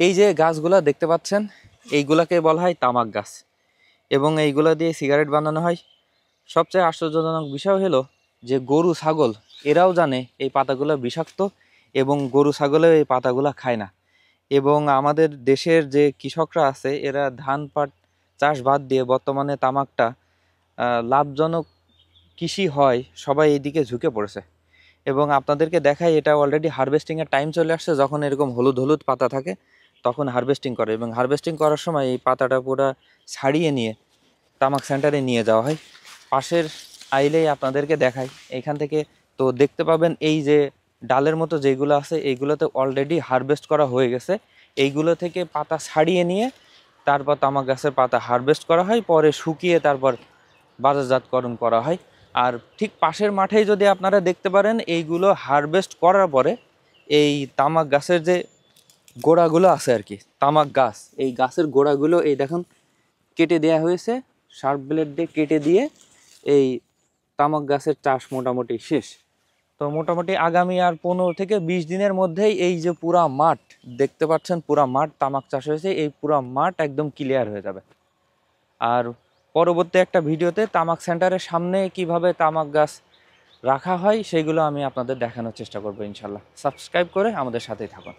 এই যে গাছগুলা দেখতে পাচ্ছেন, এইগুলাকে বলা হয় তামাক গাছ এবং এইগুলা দিয়ে সিগারেট বানানো হয়। সবচেয়ে আশ্চর্যজনক বিষয় হলো যে গরু ছাগল এরাও জানে এই পাতাগুলো বিষাক্ত এবং গরু ছাগলেও এই পাতাগুলো খায় না। এবং আমাদের দেশের যে কৃষকরা আছে এরা ধান পাট চাষ বাদ দিয়ে বর্তমানে তামাকটা লাভজনক কৃষি হয়, সবাই এইদিকে ঝুঁকে পড়েছে। এবং আপনাদেরকে দেখাই, এটা অলরেডি হারভেস্টিংয়ের টাইম চলে আসছে। যখন এরকম হলুদ হলুদ পাতা থাকে তখন হারভেস্টিং করে, এবং হারভেস্টিং করার সময় এই পাতাটা পুরো ছাড়িয়ে নিয়ে তামাক সেন্টারে নিয়ে যাওয়া হয়। পাশের আইলেই আপনাদেরকে দেখাই, এখান থেকে তো দেখতে পাবেন এই যে ডালের মতো যেগুলো আছে এইগুলোতে অলরেডি হারভেস্ট করা হয়ে গেছে। এইগুলো থেকে পাতা ছাড়িয়ে নিয়ে তারপর তামাক গাছের পাতা হারভেস্ট করা হয়, পরে শুকিয়ে তারপর বাজারজাতকরণ করা হয়। আর ঠিক পাশের মাঠেই যদি আপনারা দেখতে পারেন, এইগুলো হারভেস্ট করার পরে এই তামাক গাছের যে গোড়াগুলো আছে আর কি, তামাক গাছ, এই গাছের গোড়াগুলো এই দেখুন কেটে দেওয়া হয়েছে, শার্প ব্লেড দিয়ে কেটে দিয়ে এই তামাক গাছের চাষ মোটামুটি শেষ। তো মোটামুটি আগামী আর 15 থেকে 20 দিনের মধ্যেই এই যে পুরা মাঠ দেখতে পাচ্ছেন, পুরা মাঠ তামাক চাষ হয়েছে, এই পুরা মাঠ একদম ক্লিয়ার হয়ে যাবে। আর পরবর্তী একটা ভিডিওতে তামাক সেন্টারের সামনে কিভাবে তামাক গাছ রাখা হয় সেগুলো আমি আপনাদের দেখানোর চেষ্টা করবো ইনশাল্লাহ। সাবস্ক্রাইব করে আমাদের সাথেই থাকুন।